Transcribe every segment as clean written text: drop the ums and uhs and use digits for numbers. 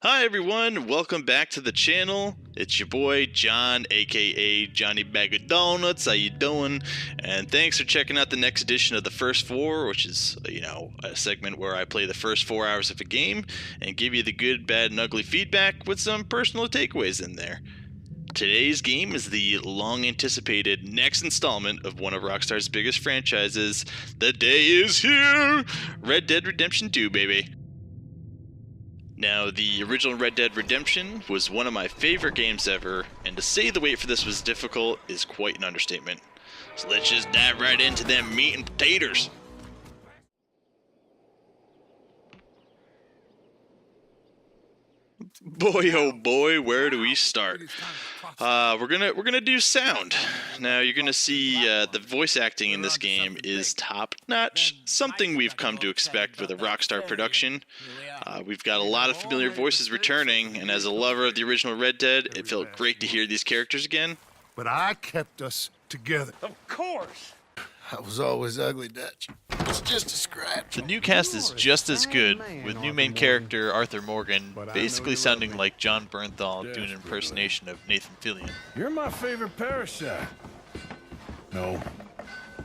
Hi everyone, welcome back to the channel. It's your boy John, aka Johnny Bag of Donuts. How you doing? And thanks for checking out the next edition of the First Four, which is, a segment where I play the first 4 hours of a game and give you the good, bad, and ugly feedback with some personal takeaways in there. Today's game is the long-anticipated next installment of one of Rockstar's biggest franchises. The day is here! Red Dead Redemption 2, baby. Now, the original Red Dead Redemption was one of my favorite games ever, and to say the wait for this was difficult is quite an understatement. So let's just dive right into them meat and potatoes. Boy, oh boy, where do we start? We're gonna do sound. Now you're gonna see the voice acting in this game is top notch, something we've come to expect with a Rockstar production. We've got a lot of familiar voices returning, and as a lover of the original Red Dead, it felt great to hear these characters again. But I kept us together. Of course! I was always ugly, Dutch. It's just a scratch. The new cast is just as good, with new main character Arthur Morgan basically sounding like John Bernthal doing an impersonation of Nathan Fillion. You're my favorite parasite. No,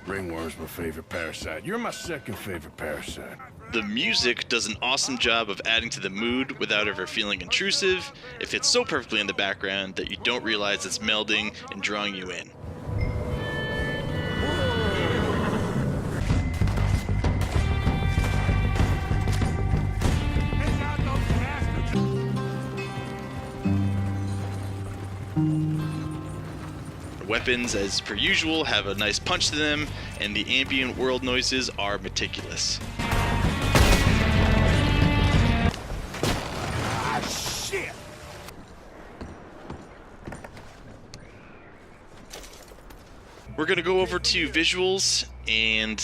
Ringworm's my favorite parasite. You're my second favorite parasite. The music does an awesome job of adding to the mood without ever feeling intrusive. It fits so perfectly in the background that you don't realize it's melding and drawing you in. Weapons, as per usual, have a nice punch to them, and the ambient world noises are meticulous. Ah, shit! We're gonna go over to visuals, and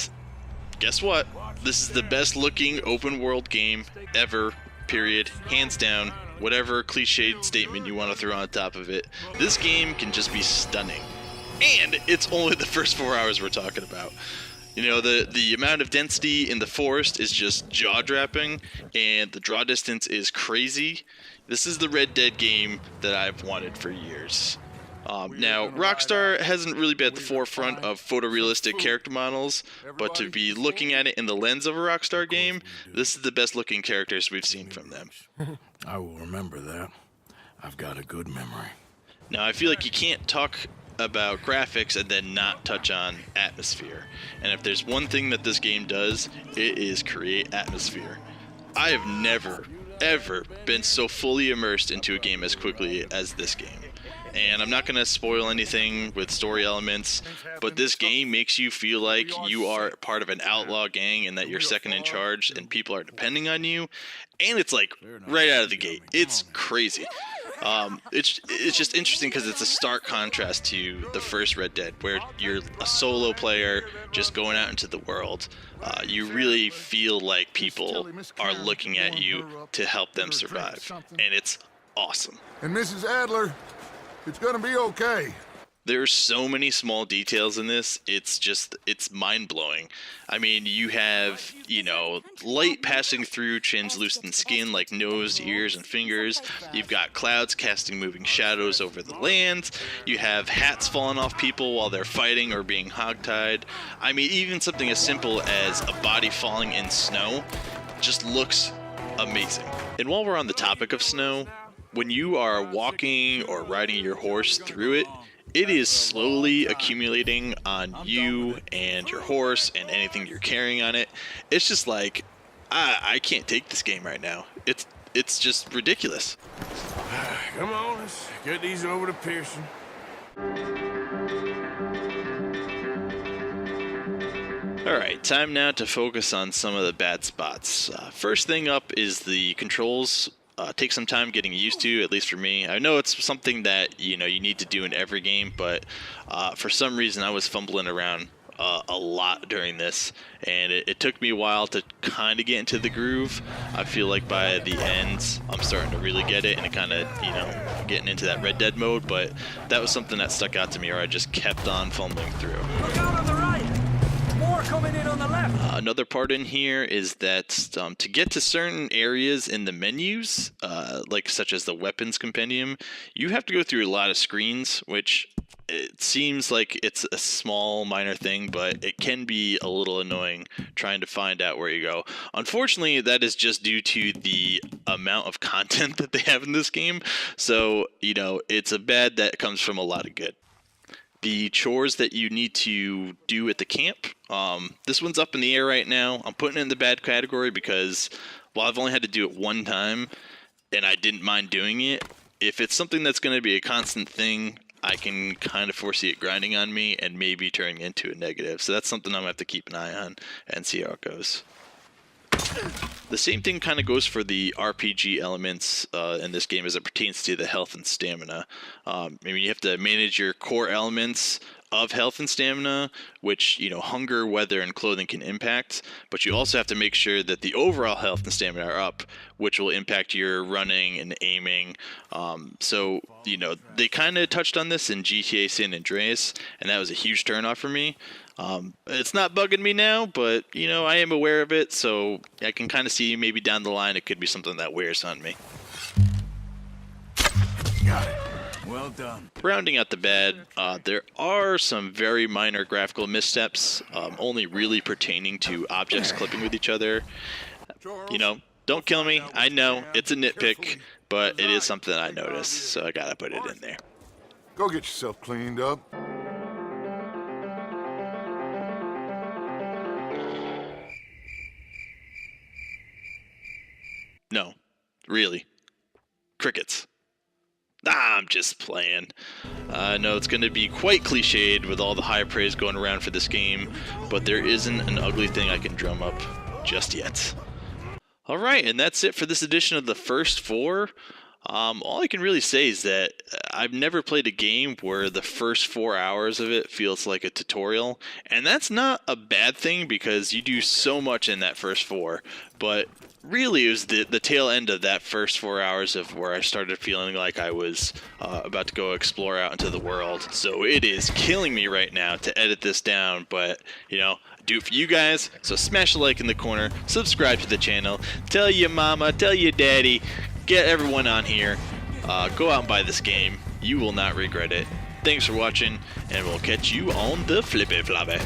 guess what? This is the best looking open world game ever, period, hands down. Whatever cliched statement you want to throw on top of it, this game can just be stunning. And it's only the first 4 hours we're talking about. You know, the amount of density in the forest is just jaw-dropping, and the draw distance is crazy. This is the Red Dead game that I've wanted for years. Now, Rockstar hasn't really been at the forefront of photorealistic character models, but to be looking at it in the lens of a Rockstar game, this is the best looking characters we've seen from them. I will remember that. I've got a good memory. Now, I feel like you can't talk about graphics and then not touch on atmosphere. And if there's one thing that this game does, it is create atmosphere. I have never, ever been so fully immersed into a game as quickly as this game. And I'm not going to spoil anything with story elements, but this game makes you feel like you are part of an outlaw gang and that you're second in charge and people are depending on you. And it's like right out of the gate. It's crazy. It's just interesting because it's a stark contrast to the first Red Dead, where you're a solo player just going out into the world. You really feel like people are looking at you to help them survive, and it's awesome. And Mrs. Adler, it's gonna be okay. There's so many small details in this, it's mind-blowing. I mean, you have, light passing through translucent skin like nose, ears, and fingers. You've got clouds casting moving shadows over the land. You have hats falling off people while they're fighting or being hogtied. I mean, even something as simple as a body falling in snow just looks amazing. And while we're on the topic of snow, when you are walking or riding your horse through it, it is slowly accumulating on you and your horse and anything you're carrying on it. It's just like, I can't take this game right now. It's just ridiculous. Come on, let's get these over to Pearson. Alright, time now to focus on some of the bad spots. First thing up is the controls. Take some time getting used to, at least for me. I know it's something that you need to do in every game, but for some reason I was fumbling around a lot during this, and it took me a while to kind of get into the groove. I feel like by the end I'm starting to really get it, and it kind of getting into that Red Dead mode, but that was something that stuck out to me, or I just kept on fumbling through. Look out on the right! More More coming in on the left. Another part in here is that to get to certain areas in the menus, like such as the weapons compendium, you have to go through a lot of screens, which it seems like it's a small minor thing, but it can be a little annoying trying to find out where you go. Unfortunately, that is just due to the amount of content that they have in this game. So, you know, it's a bad that comes from a lot of good. The chores that you need to do at the camp, this one's up in the air right now. I'm putting it in the bad category because while I've only had to do it one time and I didn't mind doing it, if it's something that's going to be a constant thing, I can kind of foresee it grinding on me and maybe turning into a negative. So that's something I'm going to have to keep an eye on and see how it goes. The same thing kind of goes for the RPG elements in this game as it pertains to the health and stamina. I mean, you have to manage your core elements of health and stamina, which, you know, hunger, weather, and clothing can impact, but you also have to make sure that the overall health and stamina are up, which will impact your running and aiming. So, you know, they kind of touched on this in GTA San Andreas, and that was a huge turnoff for me. It's not bugging me now, but, you know, I am aware of it, so I can kind of see maybe down the line it could be something that wears on me. Got it. Well done. Rounding out the bad, there are some very minor graphical missteps, only really pertaining to objects clipping with each other. You know, don't kill me. I know it's a nitpick, but it is something I noticed, so I gotta put it in there. Go get yourself cleaned up. No, really. Crickets. I'm just playing. I know it's going to be quite cliched with all the high praise going around for this game, but there isn't an ugly thing I can drum up just yet. Alright, and that's it for this edition of the First Four. All I can really say is that I've never played a game where the first 4 hours of it feels like a tutorial, and that's not a bad thing because you do so much in that first 4, but really it was the tail end of that first 4 hours of where I started feeling like I was about to go explore out into the world. So it is killing me right now to edit this down, but you know, I do it for you guys, so smash a like in the corner, subscribe to the channel, tell your mama, tell your daddy, get everyone on here, go out and buy this game. You will not regret it. Thanks for watching, and we'll catch you on the flippy floppy.